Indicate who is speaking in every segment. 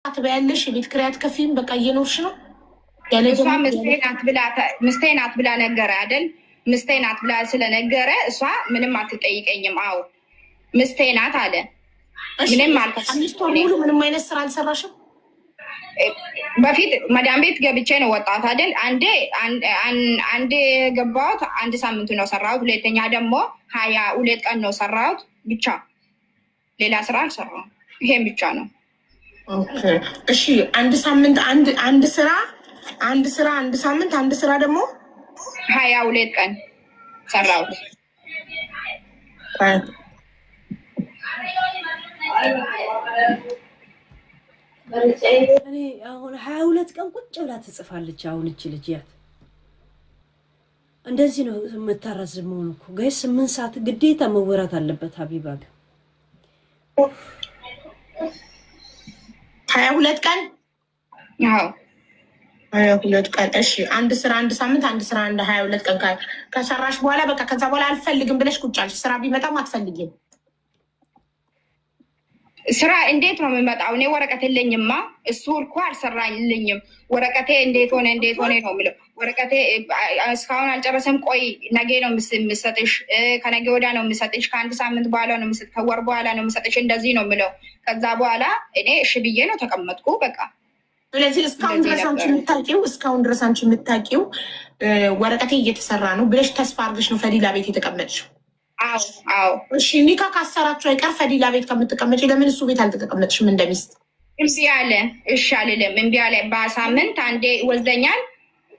Speaker 1: አትበያለሽ የቤት ኪራይ አትከፊም በቃ እየኖርሽ ነው
Speaker 2: ያለ እሷ ምስቴ ናት ብላ ነገረ አይደል ምስቴ ናት ብላ ስለነገረ እሷ ምንም አትጠይቀኝም አዎ ምስቴ ናት አለ ምንም አልከሽ
Speaker 1: 5 ወር ሙሉ ምንም አይነት ስራ አልሰራሽም
Speaker 2: በፊት መዳም ቤት ገብቼ ነው ወጣት አይደል አንዴ ገባሁት 1 ሳምንት ነው ሰራሁት ሁለተኛ ደግሞ 22 ቀን ነው ሰራሁት ብቻ ሌላ ስራ አልሰራሁም ይሄን ብቻ ነው
Speaker 1: ኦኬ እሺ 1 ሳምንት አንድ ስራ 1 ሳምንት 1 ስራ ደግሞ
Speaker 2: 22 ቀን ሰራሁት
Speaker 3: እኔ አሁን 22 ቀን ቁጭ ብላ ትጽፋለች አሁን እቺ ልጅ ያት እንደዚህ ነው የምታራዝመው እኮ ጋይስ 8 ሰዓት ግዴታ መወራት አለበት ሀቢባ ጋር
Speaker 1: 22 ቀን
Speaker 2: አዎ
Speaker 1: 22 ቀን እሺ አንድ ስራ 1 ሳምንት አንድ ስራ 22 ቀን ከሰራሽ በኋላ በቃ ከዛ በኋላ አልፈልግም ብለሽ ቁጭ አልሽ ስራ ቢመጣም አትፈልጊም
Speaker 2: ስራ እንዴት ነው የሚመጣው እኔ ወረቀት የለኝማ እሱ እኮ አልሰራልኝም ወረቀቴ እንዴት ሆነ ነው የሚለው ወረቀቴ እስካሁን አልጨረሰም ቆይ ነገ ነው የምሰጥሽ ከነገ ወዲያ ነው የምሰጥሽ ከ1 ሳምንት በኋላ ነው የምሰጥ ከወር በኋላ ነው የምሰጥሽ እንደዚህ ነው የሚለው ከዛ በኋላ እኔ እሺ ብዬ ነው ተቀመጥኩ በቃ
Speaker 1: ስለዚህ እስካሁን ድረስ አንቺ የምታውቂው ወረቀቴ እየተሰራ ነው ብለሽ ተስፋ አድርገሽ ነው ፈዲላ ቤት የተቀመጥሽው
Speaker 2: አዎ
Speaker 1: እሺ ኒካ ካሰራችሁ አይቀር ፈዲላ ቤት ከምትቀመጪ ለምን እሱ ቤት አልተቀመጥሽም እንደሚስት
Speaker 2: እምቢ አለ እሺ አልልም እምቢ አለ በሳምንት አንዴ ይወስደኛል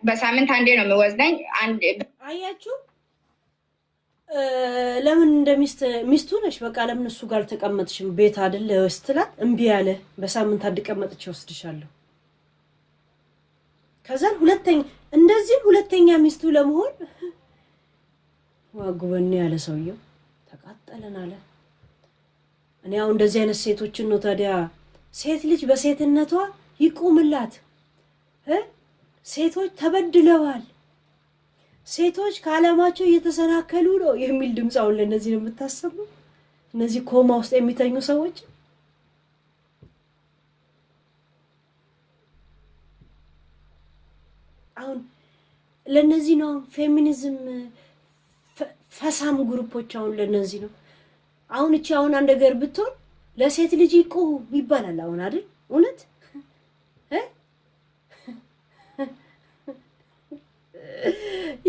Speaker 2: በሳምንት አንዴ ነው የሚወስደኝ አንድ
Speaker 3: አያችሁ ለምን እንደሚስት ሚስቱ ነሽ በቃ ለምን እሱ ጋር ተቀመጥሽም ቤት አይደል ወስትላት እምቢ አለ በሳምንት አንድ ቀመጥቼ ወስድሻለሁ ከዛን ሁለተኛ ሚስቱ ለመሆን ዋጉበኔ ያለ ሰውየው ተቃጠለን አለ እኔ አሁን እንደዚህ አይነት ሴቶችን ነው ታዲያ ሴት ልጅ በሴትነቷ ይቆምላት ሴቶች ተበድለዋል ሴቶች ከዓለማቸው እየተሰናከሉ ነው የሚል ድምጽ አሁን ለነዚህ ነው የምታሰቡ እነዚህ ኮማ ውስጥ የሚተኙ ሰዎች አሁን ለነዚህ ነው ፌሚኒዝም ፈሳም ግሩፖች አሁን ለነዚህ ነው አሁን እቺ አሁን አንድ ነገር ብትሆን ለሴት ልጅ ይቆም ይባላል አሁን አይደል እውነት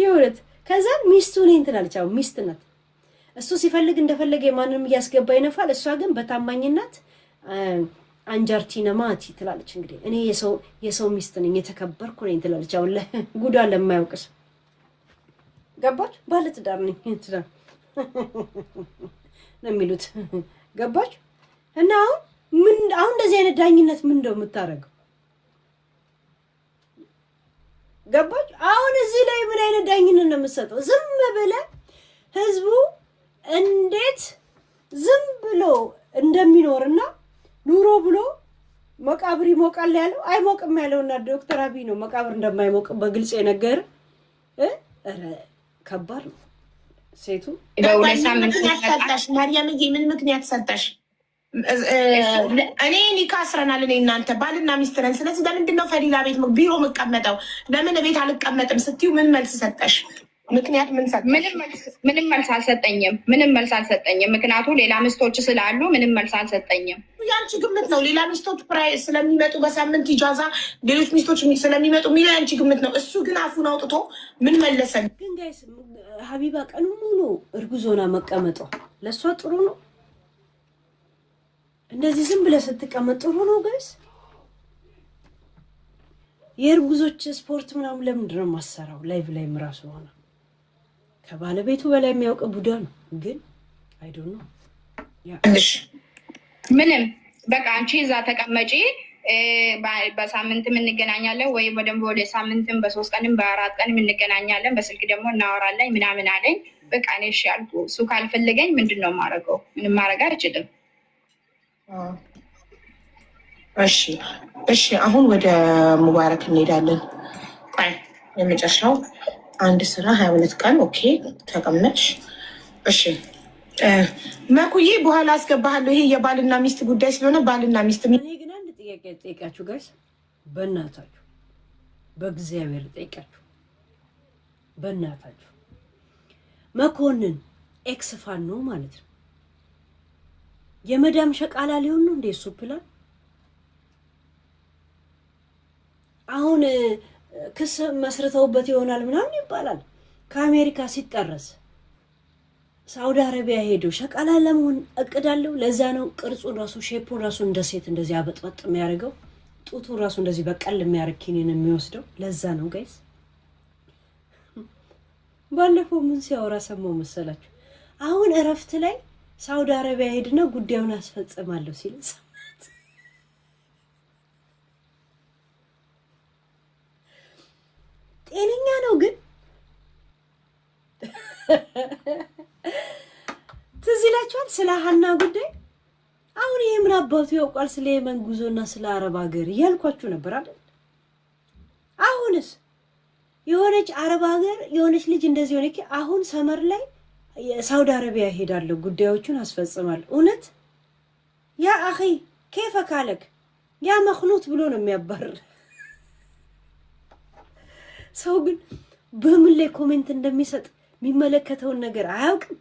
Speaker 3: ይውረት ከዛ ሚስቱ ነኝ ትላለች አሁን ሚስት ናት እሱ ሲፈልግ እንደፈለገ ማንንም ያስገባ ይነፋል እሷ ግን በታማኝነት አንጃርቲና ማቲ ትላለች እንግዲህ እኔ የሰው ሚስት ነኝ የተከበርኩ ነኝ ትላለች አሁን ጉዳን ለማያውቅስ ገባች ባለ ትዳር ነኝ ትዳር ነው የሚሉት ገባች እና አሁን እንደዚህ አይነት ዳኝነት ምን እንደው የምታረገው ገባች አሁን እዚህ ላይ ምን አይነት ዳኝነት ነው የምትሰጠው ዝም ብለ ህዝቡ እንዴት ዝም ብሎ እንደሚኖርና ኑሮ ብሎ መቃብር ይሞቃል ያለው አይሞቅም ያለውና ዶክተር አብይ ነው መቃብር እንደማይሞቅ በግልጽ የነገር ከባድ ነው ሴቱ
Speaker 1: ማርያምዬ ምን ምክንያት ሰጠሽ እኔ ኒካ አስረናል እኔ እናንተ ባልና ሚስት ነን ስለዚህ ለምንድን ነው ፈዲላ ቤት ቢሮ መቀመጠው ለምን ቤት አልቀመጥም ስትዩ ምን መልስ ሰጠሽ ምክንያት ምን ሰጠሽ
Speaker 2: ምንም መልስ አልሰጠኝም ምክንያቱም ሌላ ሚስቶች ስላሉ ምንም መልስ አልሰጠኝም
Speaker 1: ያንቺ ግምት ነው ሌላ ሚስቶች ስለሚመጡ በሳምንት ኢጃዛ ሌሎች ሚስቶች ስለሚመጡ ሚላ ያንቺ ግምት ነው እሱ ግን አፉን አውጥቶ ምን መለሰ
Speaker 3: ግን ጋይስ ሀቢባ ቀኑ ሙሉ እርጉዞና መቀመጧ ለሷ ጥሩ ነው እንደዚህ ዝም ብለ ስትቀመጥ ጥሩ ነው ጋይስ የእርጉዞች ስፖርት ምናምን ለምንድን ነው ማሰራው ላይቭ ላይ ምራሱ ሆነ ከባለቤቱ በላይ የሚያውቅ ቡዳ ነው ግን አይ ዶንት ኖ
Speaker 2: ምንም በቃ አንቺ እዛ ተቀመጪ በሳምንት እንገናኛለን ወይ በደንብ ወደ ሳምንትም በ3 ቀንም በ4 ቀንም እንገናኛለን በስልክ ደግሞ እናወራለን ምናምን አለኝ በቃ እኔ እሺ አልኩ እሱ ካልፈለገኝ ምንድነው ማረገው ምንም ማረጋ አይችልም
Speaker 1: እሺ አሁን ወደ ሙባረክ እንሄዳለን አይ የመጨረሻው አንድ ስራ 22 ቀን ኦኬ ተቀመጥሽ እሺ መኩዬ በኋላ አስገባሃለሁ ይሄ የባልና ሚስት ጉዳይ ስለሆነ ባልና ሚስት
Speaker 3: እኔ ግን አንድ ጥያቄ ጠይቃችሁ ጋይስ በእናታችሁ በእግዚአብሔር ጠይቃችሁ በእናታችሁ መኮንን ኤክስ ፋን ነው ማለት ነው የመዳም ሸቃላ ሊሆን ነው እንዴ እሱ ፕላን አሁን ክስ መስርተውበት ይሆናል ምናምን ይባላል ከአሜሪካ ሲጠረስ ሳውዲ አረቢያ ሄዶ ሸቃላ ለመሆን እቅዳለሁ ለዛ ነው ቅርጹን ራሱ ሼፑን ራሱ እንደ ሴት እንደዚህ አበጥበጥ የሚያደርገው ጡቱን ራሱ እንደዚህ በቀል የሚያደርግ ኪኒን የሚወስደው ለዛ ነው ጋይስ ባለፈው ምን ሲያወራ ሰማው መሰላችሁ አሁን እረፍት ላይ ሳውዲ አረቢያ ሄድና ጉዳዩን አስፈጽማለሁ ሲል ሰማት ጤነኛ ነው ግን ትዝ ይላችኋል ስለ ሀና ጉዳይ አሁን ይሄ ምን አባቱ ያውቃል ስለ የመን ጉዞና ስለ አረብ ሀገር እያልኳችሁ ነበር አይደል አሁንስ የሆነች አረብ ሀገር የሆነች ልጅ እንደዚህ ሆነች አሁን ሰመር ላይ ሳውዲ አረቢያ ሄዳለሁ ጉዳዮቹን አስፈጽማለሁ እውነት ያ አኺ كيف ካለክ ያ መخኑት ብሎ ነው የሚያባር ሰው ግን በምን ላይ ኮሜንት እንደሚሰጥ የሚመለከተውን ነገር አያውቅም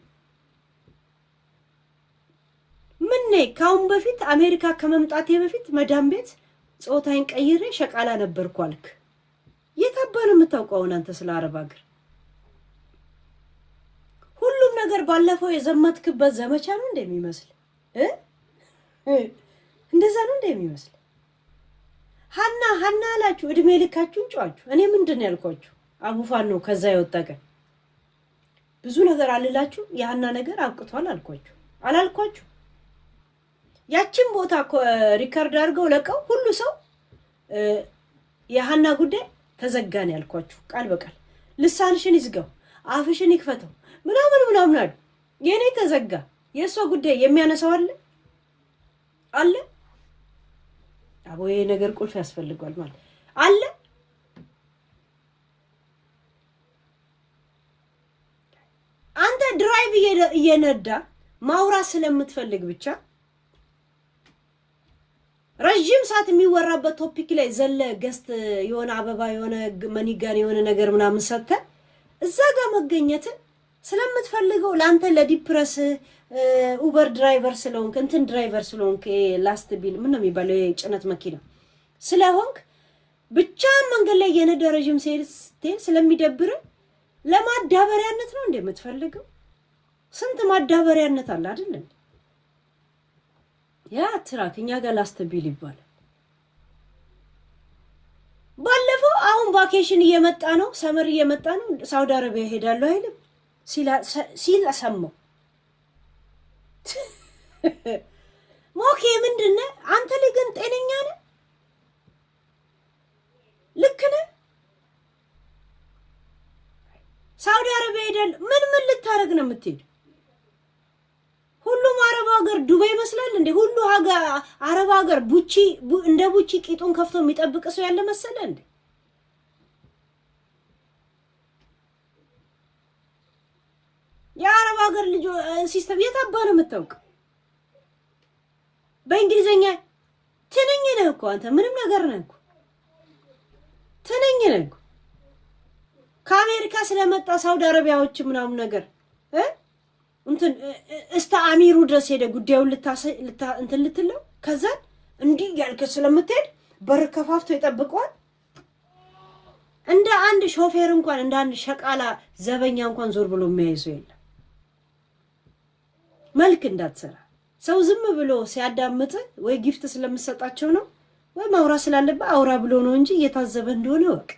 Speaker 3: ምን ነይ ካሁን በፊት አሜሪካ ከመምጣቴ በፊት መዳም ቤት ጾታዬን ቀይሬ ሸቃላ ነበርኩ አልክ የታባነ የምታውቀው አንተ ስለ አረብ ሀገር ሁሉም ነገር ባለፈው የዘመትክበት ዘመቻ ነው እንደሚመስል እንደዛ ነው እንደሚመስል ሀና አላችሁ እድሜ ልካችሁን ጫዋችሁ እኔ ምንድን ያልኳችሁ አቡፋን ነው ከዛ ይወጣቀ ብዙ ነገር አልላችሁ ያና ነገር አብቅቷል አልኳችሁ አላልኳችሁ ያችን ቦታ ሪካርድ አድርገው ለቀው ሁሉ ሰው የሀና ጉዳይ ተዘጋን ያልኳችሁ ቃል በቃል ልሳንሽን ይዝጋው አፍሽን ይክፈተው ምናምን አሉ የኔ ተዘጋ የሷ ጉዳይ የሚያነሳው አለ አቦዬ ነገር ቁልፍ ያስፈልጋል ማለት አለ አንተ ድራይቭ እየነዳ ማውራት ስለምትፈልግ ብቻ ረጅም ሰዓት የሚወራበት ቶፒክ ላይ ዘለ ገስት የሆነ አበባ የሆነ መኒጋን የሆነ ነገር ምናምን ሰተ እዛ ጋር መገኘትን ስለምትፈልገው ላንተ ለዲፕረስ ኡበር ድራይቨር ስለሆንክ እንትን ድራይቨር ስለሆንክ ላስት ቢል ምን ነው የሚባለው የጭነት መኪና ስለሆንክ ብቻ መንገድ ላይ የነዳ ረጅም ሴት ስለሚደብር ለማዳበሪያነት ነው እንደምትፈልገው ስንት ማዳበሪያነት አለ አይደል ያ ትራክኛ ጋር ላስት ቢል ይባላል ባለፈው አሁን ቫኬሽን እየመጣ ነው ሰመር እየመጣ ነው ሳውዲ አረቢያ ሄዳለሁ አይልም ሲል ሰማው ሞኬ ምንድነው አንተ ለግን ጤነኛ ነህ ልክ ነህ ሳውዲ አረቢያ ሄደል ምን ልታረግ ነው የምትሄድ ሁሉም አረብ ሀገር ዱባይ ይመስላል እንዴ ሁሉ ሀገር አረብ ሀገር ቡቺ እንደ ቡቺ ቂጡን ከፍቶ የሚጠብቅ ሰው ያለ መሰለ እንዴ የአረብ ሀገር ልጅ ሲስተም የታባለ የምታውቅ በእንግሊዘኛ ትንኝ ነህ እኮ አንተ ምንም ነገር ነህ እኮ ትንኝ ነህ እኮ ከአሜሪካ ስለመጣ ሳውዲ አረቢያዎች ምናምን ነገር እንትን እስታ አሚሩ ድረስ ሄደ ጉዳዩን እንትን ልትለው ከዛ እንዲህ ያልከ ስለምትሄድ በር ከፋፍቶ ይጠብቀዋል እንደ አንድ ሾፌር እንኳን እንደ አንድ ሸቃላ ዘበኛ እንኳን ዞር ብሎ የሚያይዘው የለም መልክ እንዳትሰራ ሰው ዝም ብሎ ሲያዳምጥ ወይ ጊፍት ስለምሰጣቸው ነው ወይ ማውራ ስላለበት አውራ ብሎ ነው እንጂ እየታዘበ እንደሆነ ወቅ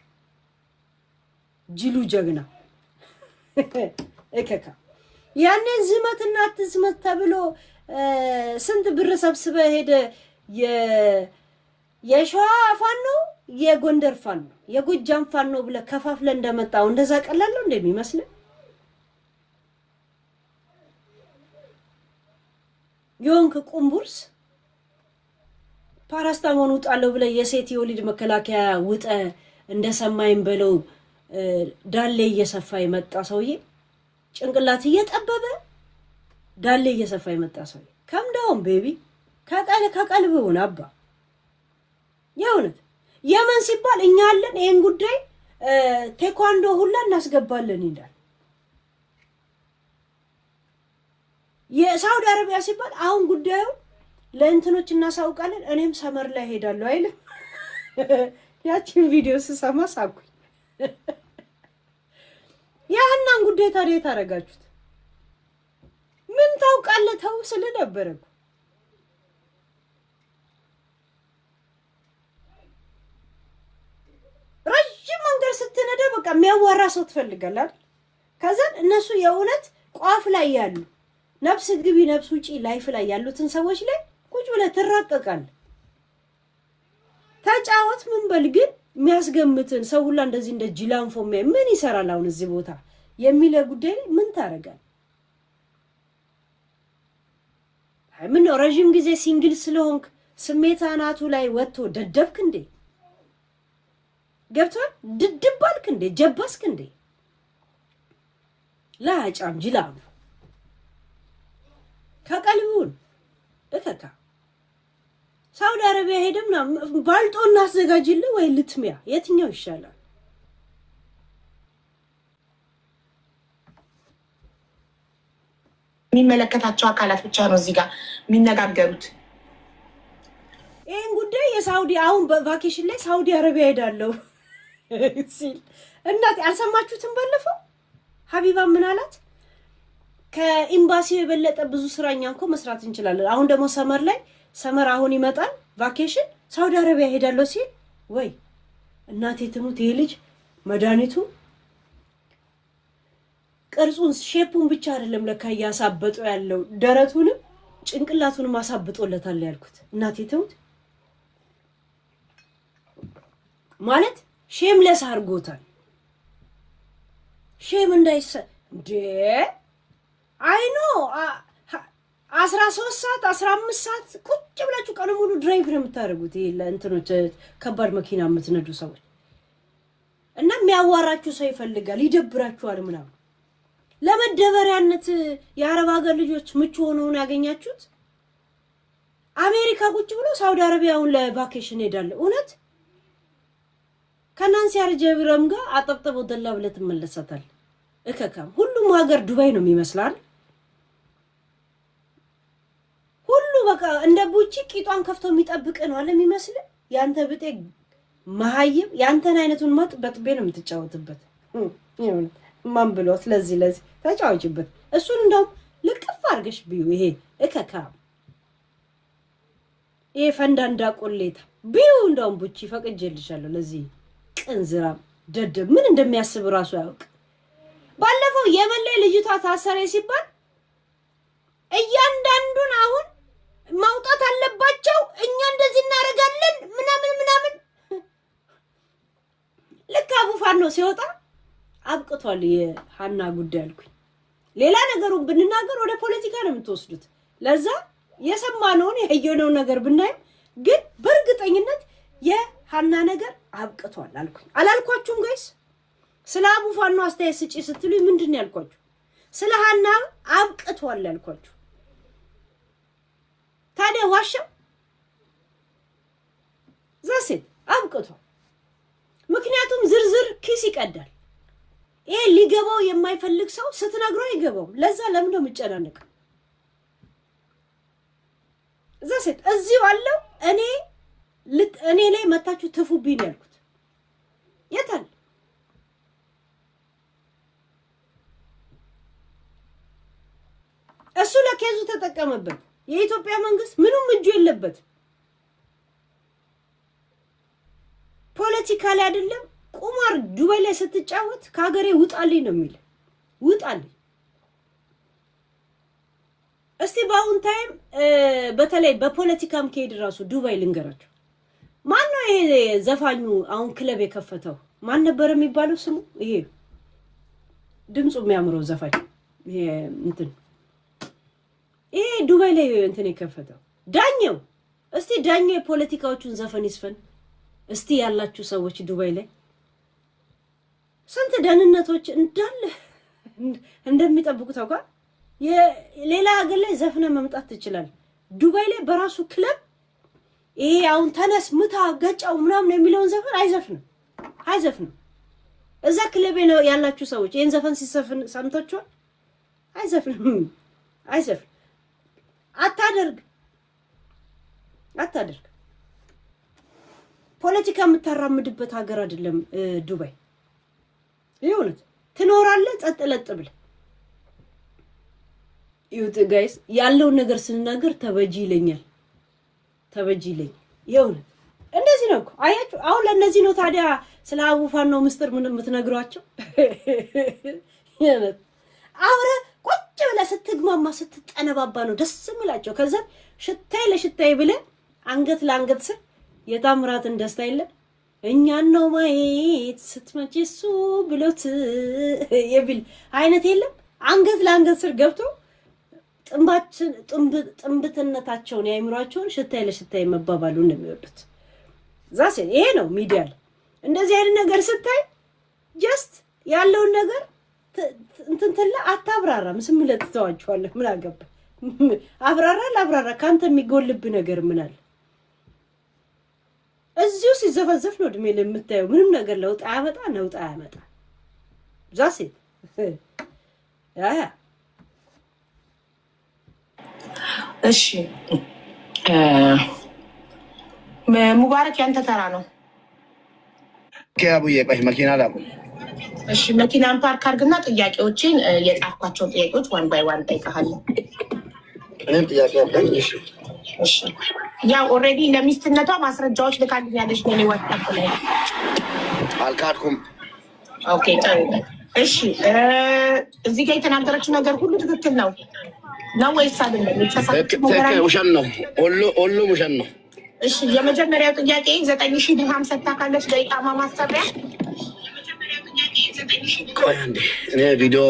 Speaker 3: ጅሉ ጀግና እከካ ያኔ ዝመትና አትዝመት ተብሎ ስንት ብር ሰብስበ ሄደ የሸዋ ፋኖ የጎንደር ፋኖ የጎጃም ፋኖ ብለ ከፋፍለ እንደመጣው እንደዛ ቀላል ነው እንደሚመስል የሆንክ ቁምቡርስ ፓራስታሞን ውጣለው ብለ የሴት የወሊድ መከላከያ ውጠ እንደሰማይም በለው ዳሌ እየሰፋ የመጣ ሰውዬ ጭንቅላት እየጠበበ ዳሌ እየሰፋ የመጣ ሰውዬ ከምዳውን ቤቢ ከቀልብ ሆነ አባ የመን ሲባል እኛ አለን ይሄን ጉዳይ ቴኳንዶ ሁላ እናስገባለን ይላል። የሳውዲ አረቢያ ሲባል አሁን ጉዳዩ ለእንትኖች እናሳውቃለን እኔም ሰመር ላይ ሄዳለሁ አይልም። ያቺን ቪዲዮ ስሰማ ሳኩኝ። ያህናን ጉዳይ ታዲያ ታረጋችሁት ምን ታውቃለህ? ተው ስለነበረ ረጅም መንገድ ስትነዳ በቃ የሚያዋራ ሰው ትፈልጋለህ አይደል? ከዛ እነሱ የእውነት ቋፍ ላይ ያሉ ነፍስ ግቢ ነፍስ ውጪ ላይፍ ላይ ያሉትን ሰዎች ላይ ቁጭ ብለህ ትራቀቃለህ። ተጫወት ምን በል ግን የሚያስገምትን ሰው ሁላ እንደዚህ እንደ ጅላንፎ ምን ይሰራል አሁን እዚህ ቦታ የሚለ ጉዳይ ላይ ምን ታረጋለህ? ምን ነው ረጅም ጊዜ ሲንግል ስለሆንክ ስሜት አናቱ ላይ ወጥቶ ደደብክ እንዴ? ገብቷል? ድድባልክ እንዴ? ጀባስክ እንዴ? ላጫም ጅላንፎ ከቀልቡን እከካ ሳውዲ አረቢያ ሄደምና ባልጦ እናዘጋጅልህ ወይ ልትሚያ የትኛው ይሻላል?
Speaker 1: የሚመለከታቸው አካላት ብቻ ነው እዚህ ጋር የሚነጋገሩት።
Speaker 3: ይሄን ጉዳይ የሳውዲ አሁን በቫኬሽን ላይ ሳውዲ አረቢያ ሄዳለሁ ሲል እናት አልሰማችሁትም? ባለፈው ሀቢባ ምን አላት? ከኤምባሲው የበለጠ ብዙ ስራኛ እንኳ መስራት እንችላለን። አሁን ደግሞ ሰመር ላይ ሰመር አሁን ይመጣል ቫኬሽን ሳውዲ አረቢያ ሄዳለሁ ሲል ወይ እናቴ ትሙት ይሄ ልጅ መድኃኒቱ ቅርጹን ሼፑን ብቻ አይደለም ለካ ያሳበጦ ያለው ደረቱንም ጭንቅላቱንም አሳብጦለታል ያልኩት። እናቴ ትሙት ማለት ሼምለስ አድርጎታል። ሼም እንዳይሰ እንዴ አይኖ 13 ሰዓት 15 ሰዓት ቁጭ ብላችሁ ቀኑ ሙሉ ድራይቭ ነው የምታደርጉት። ይሄ ለእንትኖች ከባድ መኪና የምትነዱ ሰዎች እና የሚያዋራችሁ ሰው ይፈልጋል፣ ይደብራችኋል ምናምን። ለመደበሪያነት የአረብ ሀገር ልጆች ምቹ ሆነውን ያገኛችሁት አሜሪካ ቁጭ ብሎ ሳውዲ አረቢያ አሁን ለቫኬሽን ሄዳለ። እውነት ከናንሲ አርጀብረም ጋር አጠብጠበው ደላ ብለህ ትመለሳታል። እከካም ሁሉም ሀገር ዱባይ ነው የሚመስላል። ሁሉ በቃ እንደ ቡቺ ቂጧን ከፍቶ የሚጠብቅ ነው አለ የሚመስል። ያንተ ብጤ መሀይም ያንተን አይነቱን ማጥ በጥቤ ነው የምትጫወትበት። ይሁን ማን ብሎ ስለዚህ ተጫወችበት። እሱን እንደውም ልቅፍ አድርገሽ ቢዩ። ይሄ እከካም ይሄ ፈንዳንዳ ቆሌታ ቢዩ። እንደውም ቡቺ ፈቅጄልሻለሁ። ለዚህ ቅንዝራም ደደብ ምን እንደሚያስብ ራሱ ያውቅ። ባለፈው የመን ላይ ልጅቷ ታሰረ ሲባል እያንዳንዱን አሁን ማውጣት አለባቸው እኛ እንደዚህ እናደርጋለን ምናምን ልክ አቡፋኖ ሲወጣ አብቅቷል የሃና ጉዳይ አልኩኝ። ሌላ ነገሩን ብንናገር ወደ ፖለቲካ ነው የምትወስዱት። ለዛ የሰማነውን ያየነውን ነገር ብናይ ግን በእርግጠኝነት የሃና ነገር አብቅቷል አልኩኝ። አላልኳችሁም ጋይስ? ስለ አቡፋኖ አስተያየት ስጪ ስትሉኝ ምንድን ነው ያልኳችሁ? ስለ ሃና አብቅቷል ያልኳችሁ። ታዲያ ዋሻው ዘሴት አብቅቷል። ምክንያቱም ዝርዝር ኪስ ይቀዳል። ይሄ ሊገባው የማይፈልግ ሰው ስትነግረው አይገባውም። ለዛ ለምን ነው የምጨናነቀው? ዘሴት እዚሁ አለው እኔ ላይ መታችሁ ትፉብኝ ያልኩት የታል? እሱ ለኬዙ ተጠቀመበት። የኢትዮጵያ መንግስት ምንም እጁ የለበት። ፖለቲካ ላይ አይደለም ቁማር ዱባይ ላይ ስትጫወት ከሀገሬ ውጣልኝ ነው የሚል። ውጣልኝ እስቲ በአሁን ታይም በተለይ በፖለቲካም ከሄድ ራሱ ዱባይ ልንገራቸው። ማን ነው ይሄ ዘፋኙ አሁን ክለብ የከፈተው? ማን ነበር የሚባለው ስሙ? ይሄ ድምፁ የሚያምረው ዘፋኝ ይሄ ዱባይ ላይ እንትን የከፈተው ዳኘው። እስቲ ዳኘው የፖለቲካዎቹን ዘፈን ይስፈን እስቲ ያላችሁ ሰዎች ዱባይ ላይ ስንት ደህንነቶች እንዳለ እንደሚጠብቁ ታውቃ። የሌላ ሀገር ላይ ዘፍነ መምጣት ትችላል። ዱባይ ላይ በራሱ ክለብ ይሄ አሁን ተነስ ምታ ገጫው ምናምን የሚለውን ዘፈን አይዘፍንም። እዛ ክለብ ያላችሁ ሰዎች ይሄን ዘፈን ሲዘፍን ሰምታችኋል? አይዘፍንም። አታደርግ ፖለቲካ የምታራምድበት ሀገር አይደለም ዱባይ። ይሁን ትኖራለህ ጸጥ ለጥ ብለህ ይሁት ጋይስ ያለውን ነገር ስንናገር ተበጂ ይለኛል። ይሁን እንደዚህ ነው እኮ አያችሁ። አሁን ለነዚህ ነው ታዲያ ስለ አቡፋን ነው ምስጥር ምን የምትነግሯቸው? አውረ ቁጭ ብለህ ስትግማማ ስትጠነባባ ነው ደስ የሚላቸው። ከዛ ሽታይ ብለህ አንገት ለአንገት ስር የታምራትን ደስታ የለም እኛን ነው ማየት ስትመጪ እሱ ብሎት የቢል አይነት የለም። አንገት ለአንገት ስር ገብቶ ጥንብትነታቸውን ያይምሯቸውን ሽታይ መባባሉ እንደሚወዱት ዛሴ ይሄ ነው ሚዲያ ላይ እንደዚህ አይነት ነገር ስታይ ጀስት ያለውን ነገር እንትንተላ አታብራራ። ምስም ለጥተዋቸዋለህ ምን አገባ አብራራ ካንተ የሚጎልብ ነገር ምን አለ? እዚሁ ሲዘፈዘፍ ነው እድሜ ለምታየው ምንም ነገር ለውጥ አያመጣ ዛሴ
Speaker 1: እሺ ሙባረክ ያንተ ተራ ነው።
Speaker 4: ከአቡዬ ቆይ መኪና ላቁ።
Speaker 1: እሺ መኪናን ፓርክ አድርግና ጥያቄዎችን የጻፍኳቸውን ጥያቄዎች ዋን ባይ ዋን ጠይቀሃለሁ።
Speaker 4: እኔም ጥያቄ አለኝ።
Speaker 1: እሺ ያው ኦልሬዲ ለሚስትነቷ ማስረጃዎች ልካልኛለች ነው ወጣት ላይ
Speaker 4: አልካድኩም።
Speaker 1: ኦኬ ጥሩ። እሺ እዚህ ጋር የተናገረችው ነገር ሁሉ ትክክል ነው ወይስ አይደለም?
Speaker 4: ውሸት ነው። ሁሉም ውሸት ነው።
Speaker 1: እሺ የመጀመሪያው ጥያቄ 9000 ድርሃም ሰጥታ ካለች ለኢቃማ ማሰሪያ።
Speaker 4: ቆይ አንዴ እኔ ቪዲዮ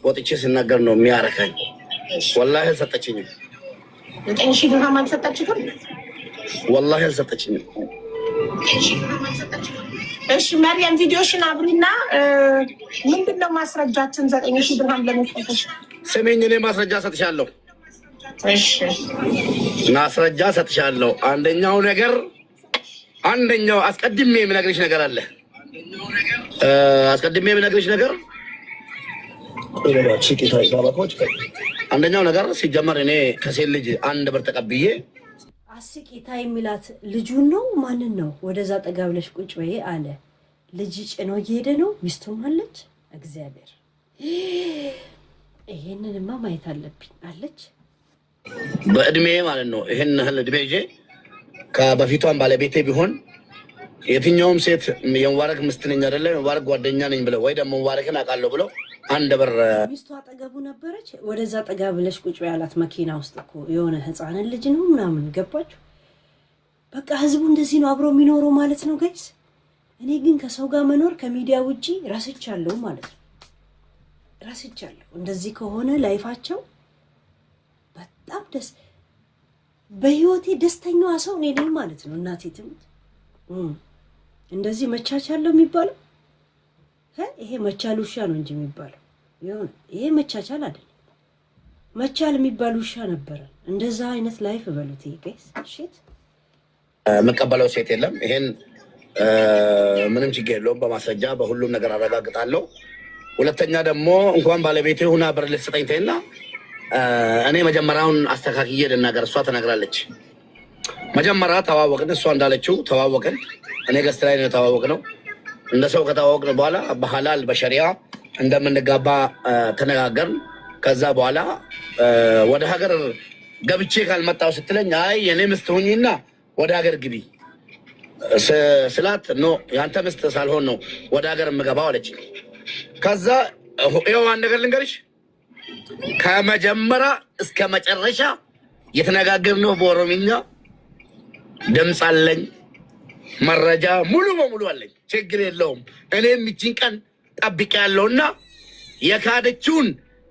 Speaker 4: ወጥቼ ስናገር ነው የሚያረካኝ። ወላሂ አልሰጠችኝም።
Speaker 1: 9000 ድርሃም አልሰጠችኝም።
Speaker 4: ወላሂ አልሰጠችኝም።
Speaker 1: እሺ ማርያም ቪዲዮሽን አብሪና ምንድነው ማስረጃችን? 9000 ድርሃም ለመስጠትሽ
Speaker 4: ስሚኝ፣ እኔ ማስረጃ ሰጥሻለሁ።
Speaker 1: እሺ
Speaker 4: ማስረጃ ሰጥሻለሁ። አንደኛው አስቀድሜ የምነግርሽ ነገር አለ። አንደኛው ነገር ሲጀመር እኔ ከሴት ልጅ 1 ብር ተቀብዬ
Speaker 3: አስቂታ የሚላት ልጁን ነው ማንን ነው? ወደዛ ጠጋ ብለሽ ቁጭ በይ አለ። ልጅ ጭኖ እየሄደ ነው። ሚስቱም አለች። እግዚአብሔር ይሄንንማ ማየት አለብኝ አለች።
Speaker 4: በእድሜ ማለት ነው። ይሄን ህል እድሜ ይዤ ከበፊቷን ባለቤቴ ቢሆን የትኛውም ሴት የሙባረክ ሚስት ነኝ አይደለም የሙባረክ ጓደኛ ነኝ ብለው ወይ ደግሞ ሙባረክን አውቃለሁ ብለው 1 ብር
Speaker 3: ሚስቱ አጠገቡ ነበረች። ወደዛ ጠጋ ብለሽ ቁጭ ያላት መኪና ውስጥ እኮ የሆነ ህፃን ልጅ ነው ምናምን ገባችሁ? በቃ ህዝቡ እንደዚህ ነው አብሮ የሚኖረው ማለት ነው ጋይስ። እኔ ግን ከሰው ጋር መኖር ከሚዲያ ውጪ ራስቻለሁ ማለት ነው። እንደዚህ ከሆነ ላይፋቸው በጣም በህይወቴ ደስተኛዋ ሰው እኔ ነኝ ማለት ነው። እናቴ ትሙት እንደዚህ መቻቻለው የሚባለው ይሄ መቻል ውሻ ነው እንጂ የሚባለው ይሄ መቻቻል አይደለም። መቻል የሚባል ውሻ ነበረ። እንደዛ አይነት ላይፍ በሉት ጋይስ። እሺት
Speaker 4: መቀበለው ሴት የለም። ይሄን ምንም ችግር የለውም። በማስረጃ በሁሉም ነገር አረጋግጣለሁ። ሁለተኛ ደግሞ እንኳን ባለቤቴ ሁና ብር ልትሰጠኝ ተይና እኔ መጀመሪያውን አስተካክዬ ልናገር። እሷ ተናግራለች። መጀመሪያ ተዋወቅን። እሷ እንዳለችው ተዋወቅን። እኔ ገስት ላይ ነው የተዋወቅነው። እንደ ሰው ከተዋወቅን በኋላ በሐላል በሸሪዓ እንደምንጋባ ተነጋገርን። ከዛ በኋላ ወደ ሀገር ገብቼ ካልመጣሁ ስትለኝ አይ የኔ ሚስት ሁኚና ወደ ሀገር ግቢ ስላት ኖ ያንተ ሚስት ሳልሆን ነው ወደ ሀገር የምገባው አለች። ከዛ ይኸው አንድ ነገር ልንገርሽ፣ ከመጀመሪያ እስከ መጨረሻ የተነጋገርነው በኦሮምኛ ድምፅ አለኝ፣ መረጃ ሙሉ በሙሉ አለኝ። ችግር የለውም። እኔም ይቺን ቀን ጠብቄያለሁና የካደችውን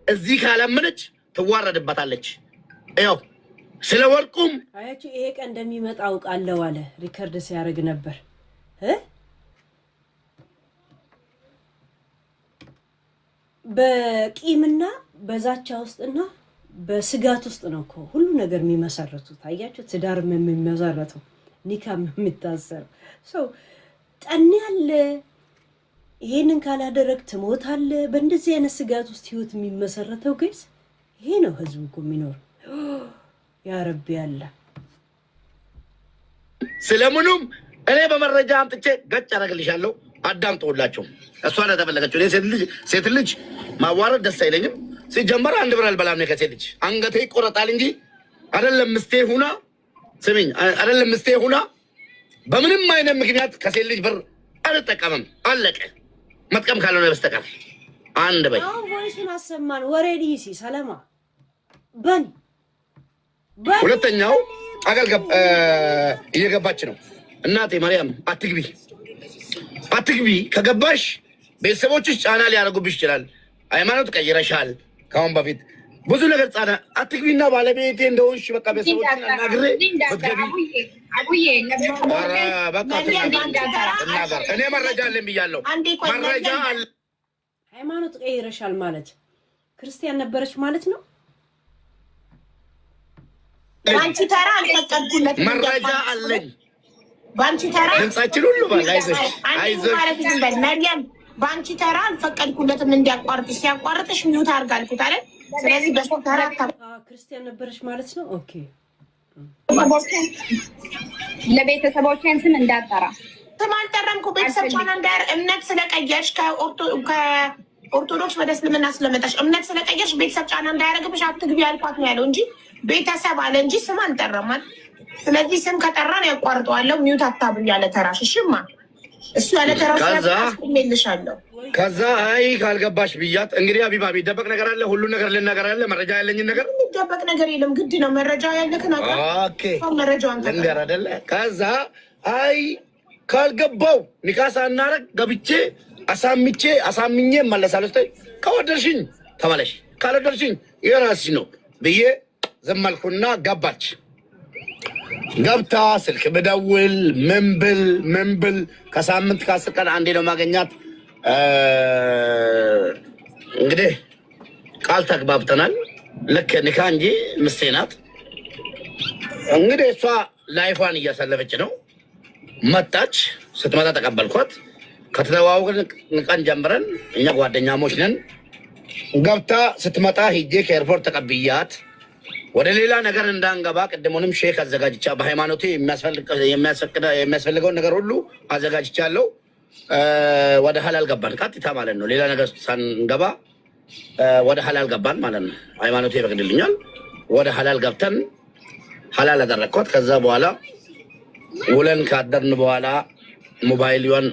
Speaker 4: እዚህ ካላመነች ትዋረድባታለች። ያው ስለ ወርቁም
Speaker 3: አያችሁ ይሄ ቀን እንደሚመጣ አውቃለሁ አለ። ሪከርድ ሲያደርግ ነበር። በቂምና በዛቻ ውስጥና በስጋት ውስጥ ነው እኮ ሁሉ ነገር የሚመሰረቱት። አያችሁ ትዳር የሚመሰረተው ኒካም የሚታሰር ሰው ጠን ያለ ይሄንን ካላደረግ ትሞታለህ። በእንደዚህ አይነት ስጋት ውስጥ ህይወት የሚመሰረተው ግይስ ይሄ ነው። ህዝቡ እኮ የሚኖር ያ ረቢ ያለ
Speaker 4: ስለምኑም እኔ በመረጃ አምጥቼ ገጭ አደርግልሻለሁ። አዳምጡላችሁ። እሷ ለተፈለገችው እኔ ሴት ልጅ ማዋረድ ደስ አይለኝም። ሲጀመር አንድ ብር አልበላም ነው ከሴት ልጅ አንገቴ ይቆረጣል እንጂ አይደለም ምስቴ ሁና ስሚኝ፣ አይደለም ምስቴ ሁና በምንም አይነት ምክንያት ከሴት ልጅ ብር አልጠቀምም። አለቀ። መጥቀም ካልሆነ በስተቀር አንድ በይ።
Speaker 3: አሁን ቮይሱን አሰማን። ወሬ ዲሲ ሰላማ በን
Speaker 4: ሁለተኛው አገር እየገባች ነው። እናቴ ማርያም አትግቢ። ከገባሽ ቤተሰቦችሽ ጫና ሊያደርጉብሽ ይችላል። ሃይማኖት ቀይረሻል። ካሁን በፊት ብዙ ነገር ጫና አትግቢና ባለቤቴ እንደሆንሽ በቃ ቤተሰቦችን አናግሬ እኔ መረጃ አለኝ ብያለሁ። መረጃ አለ።
Speaker 3: ሃይማኖት ቀይረሻል ማለት ክርስቲያን ነበረች ማለት ነው።
Speaker 1: ባንቺ ተራ አልፈቀድኩለትም።
Speaker 4: መረጃ አለኝ።
Speaker 1: ባንቺ ተራ
Speaker 4: ድምጻችን ሁሉ አይዞሽ
Speaker 1: መርያም ባንቺ ተራ አልፈቀድኩለትም እንዲያቋርጥ። ሲያቋርጥሽ ሚውት አድርግ አልኩት አይደል? ስለዚህ በሱ ተራ
Speaker 3: ክርስቲያን ነበረች ማለት ነው። ኦኬ
Speaker 2: ለቤተሰቦቼን ስም እንዳጠራ
Speaker 1: ስም አልጠራም እኮ ቤተሰብ ጫና እንዳያር እምነት ስለቀየርሽ ከኦርቶዶክስ ወደ እስልምና ስለመጣሽ እምነት ስለቀየርሽ ቤተሰብ ጫና እንዳያረግብሽ አትግቢ ያልኳት ነው ያለው እንጂ ቤተሰብ አለ እንጂ ስም አልጠራም። ስለዚህ ስም ከጠራን ያቋርጠዋለሁ። ሚውት አታብሉ ያለ ተራሽ እሺማ እሱ ያለ ተራሽ ስለምልሻለሁ።
Speaker 4: ከዛ አይ ካልገባሽ ብያት እንግዲህ አቢባ ቢደበቅ ነገር አለ፣ ሁሉ ነገር ልናገር አለ። መረጃ ያለኝን ነገር
Speaker 1: የሚደበቅ ነገር የለም። ግድ ነው መረጃ ያለክን አቃ
Speaker 4: ኦኬ መረጃውን ልንገር አይደለ? ከዛ አይ ካልገባው ኒካሳ እናረግ ገብቼ አሳምኜ መለሳለሁ። ከወደድሽኝ ተመለሽ፣ ካልወደድሽኝ የራስሽ ነው ብዬ ዝም አልኩና ገባች። ገብታ ስልክ ብደውል ምን ብል ከሳምንት ከ10 ቀን አንዴ ነው ማገኛት። እንግዲህ ቃል ተግባብተናል። ልክ ኒካ እንጂ ምስቴ ናት። እንግዲህ እሷ ላይፏን እያሳለፈች ነው። መጣች። ስትመጣ ተቀበልኳት። ከተዋወቅን ቀን ጀምረን እኛ ጓደኛሞች ነን። ገብታ ስትመጣ ሂጄ ከኤርፖርት ተቀብያት ወደ ሌላ ነገር እንዳንገባ ቅድሙንም ሼክ አዘጋጅቻ በሃይማኖቴ የሚያስፈልገውን ነገር ሁሉ አዘጋጅቻለሁ። ወደ ሐላል ገባን ቀጥታ ማለት ነው። ሌላ ነገር ሳንገባ ወደ ሐላል ገባን ማለት ነው። ሃይማኖቴ ይፈቅድልኛል። ወደ ሐላል ገብተን ሐላል አደረኳት። ከዛ በኋላ ውለን ካደርን በኋላ ሞባይልዋን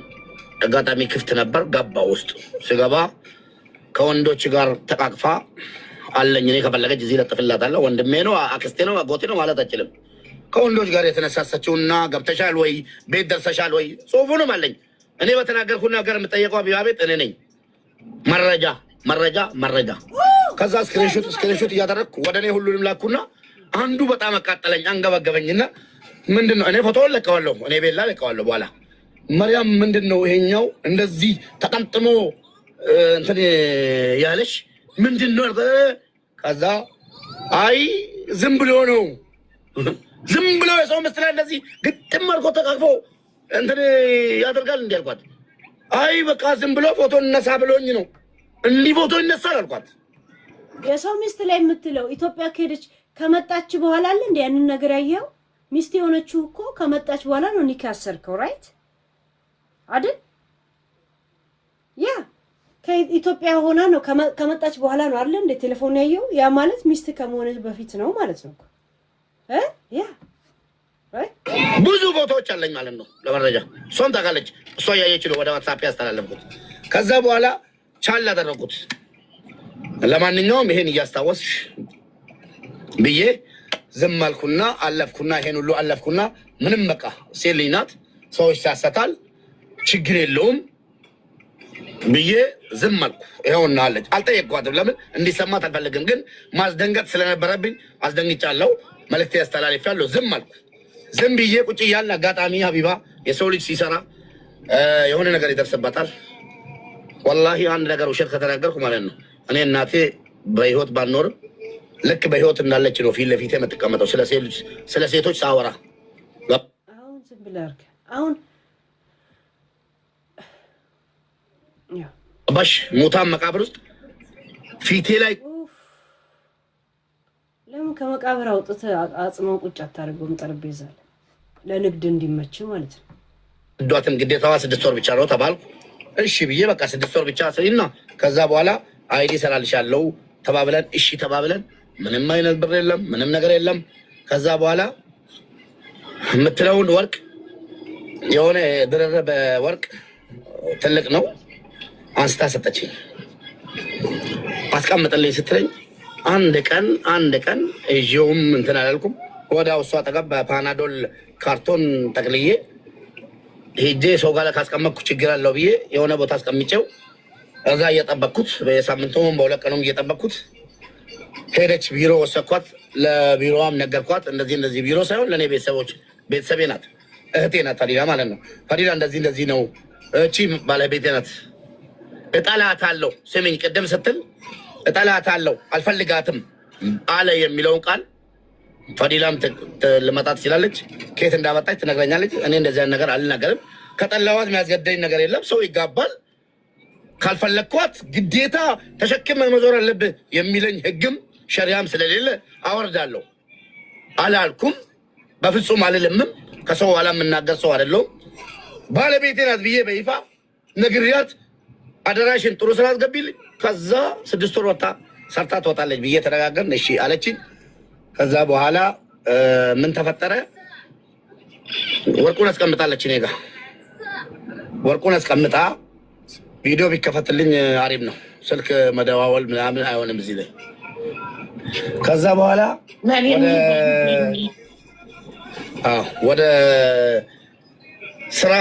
Speaker 4: አጋጣሚ ክፍት ነበር። ገባ ውስጥ ስገባ ከወንዶች ጋር ተቃቅፋ አለኝ። እኔ ከፈለገች እዚህ ለጥፍላታለሁ። ወንድሜ ነው አክስቴ ነው አጎቴ ነው ማለት አችልም። ከወንዶች ጋር የተነሳሳችውና ገብተሻል ወይ ቤት ደርሰሻል ወይ ጽሁፉንም አለኝ። እኔ በተናገርኩት ነገር የምጠየቀው አቢባ ቤት እኔ ነኝ። መረጃ ከዛ ስክሪንሾት እያደረግኩ ወደ እኔ ሁሉንም ላኩና አንዱ በጣም አቃጠለኝ አንገበገበኝና ምንድነው እኔ ፎቶውን ለቀዋለሁ። እኔ ቤላ ለቀዋለሁ። በኋላ መርያም ምንድነው ይሄኛው እንደዚህ ተጠምጥሞ እንትን ያለሽ ምንድነው? ከዛ አይ ዝም ብሎ ነው የሰው መስላ እንደዚህ ግጥም አድርጎ ተቃቅፎ እንትን ያደርጋል እንዴ አልኳት። አይ በቃ ዝም ብሎ ፎቶ እነሳ ብሎኝ ነው እንዲህ ፎቶ ይነሳል አልኳት።
Speaker 3: የሰው ሚስት ላይ የምትለው ኢትዮጵያ ከሄደች ከመጣች በኋላ አለ እንዴ ያንን ነገር ያየው? ሚስት የሆነችው እኮ ከመጣች በኋላ ነው ኒካ ያሰርከው ራይት አይደል? ያ ከኢትዮጵያ ሆና ነው ከመጣች በኋላ ነው አይደል እንደ ቴሌፎን ያየው? ያ ማለት ሚስት ከመሆነች በፊት ነው ማለት ነው ያ
Speaker 4: ብዙ ቦታዎች አለኝ ማለት ነው ለመረጃ። እሷም ታውቃለች። እሷ ያየች ነው ወደ ዋትስአፕ ያስተላለፍኩት። ከዛ በኋላ ቻል አደረኩት። ለማንኛውም ይሄን እያስታወስሽ ብዬ ዝም አልኩና አለፍኩና ይሄን ሁሉ አለፍኩና ምንም በቃ ሴት ልጅ ናት፣ ሰዎች ያሳታል፣ ችግር የለውም ብዬ ዝም አልኩ። ይኸውና አለች። አልጠየቅኳትም። ለምን እንዲሰማት አልፈልግም። ግን ማስደንገጥ ስለነበረብኝ አስደንግጫለሁ። መልዕክት ያስተላልፋለሁ። ዝም አልኩ። ዝም ብዬ ቁጭ እያልን አጋጣሚ ሀቢባ የሰው ልጅ ሲሰራ የሆነ ነገር ይደርስበታል። ወላሂ አንድ ነገር ውሸት ከተናገርኩ ማለት ነው እኔ እናቴ በህይወት ባልኖርም ልክ በህይወት እንዳለች ነው ፊት ለፊት የምትቀመጠው ስለ ሴቶች ሳወራ።
Speaker 3: አሁን ብላርክ አሁን ያ
Speaker 4: ባሽ ሙታን መቃብር ውስጥ ፊቴ ላይ
Speaker 3: ለምን ከመቃብር አውጥተህ አጽመው ቁጭ አታደርገውም? ጠረጴዛ ላይ ለንግድ እንዲመች ማለት ነው።
Speaker 4: ዷትም ግዴታዋ 6 ወር ብቻ ነው ተባልኩ። እሺ ብዬ በቃ 6 ወር ብቻ ስለና ከዛ በኋላ አይዲ ሰራልሻለሁ ተባብለን እሺ ተባብለን ምንም አይነት ብር የለም ምንም ነገር የለም። ከዛ በኋላ የምትለውን ወርቅ የሆነ ድርብ ወርቅ ትልቅ ነው አንስታ ሰጠችኝ። አስቀምጥልኝ ስትለኝ አንድ ቀን እዚሁም እንትን አላልኩም። ወዲያው እሷ አጠገብ በፓናዶል ካርቶን ጠቅልዬ ሄጄ ሰው ጋር ካስቀመጥኩ ችግር አለው ብዬ የሆነ ቦታ አስቀምጬው እዛ እየጠበቅኩት በየሳምንቱም በሁለት ቀኑም እየጠበቅኩት ሄደች። ቢሮ ወሰኳት። ለቢሮዋም ነገርኳት። እንደዚህ ቢሮ ሳይሆን ለእኔ ቤተሰቤ ናት፣ እህቴ ናት ፈዲላ ማለት ነው። ፈዲላ እንደዚህ ነው፣ እቺ ባለቤቴ ናት። እጠላታለሁ ስሚኝ፣ ቅድም ስትል እጠላታለሁ አልፈልጋትም አለ የሚለውን ቃል ፈዲላም ልመጣ ትችላለች። ከየት እንዳመጣች ትነግረኛለች። እኔ እንደዚህ አይነት ነገር አልናገርም። ከጠላዋት የሚያስገደኝ ነገር የለም። ሰው ይጋባል። ካልፈለግኳት ግዴታ ተሸክመ መዞር አለብህ የሚለኝ ህግም ሸሪያም ስለሌለ አወርዳለሁ። አላልኩም፣ በፍጹም አልልምም። ከሰው ኋላ የምናገር ሰው አይደለሁም። ባለቤቴ ናት ብዬ በይፋ ነግሪያት አደራሽን ጥሩ ስራ አስገቢልኝ። ከዛ 6 ወር ወጣ ሰርታ ትወጣለች ብዬ ተነጋገርን። እሺ አለችኝ። ከዛ በኋላ ምን ተፈጠረ? ወርቁን አስቀምጣለች እኔ ጋር። ወርቁን አስቀምጣ ቪዲዮ ቢከፈትልኝ አሪፍ ነው። ስልክ መደዋወል ምናምን አይሆንም እዚህ ላይ። ከዛ በኋላ ወደ ስራ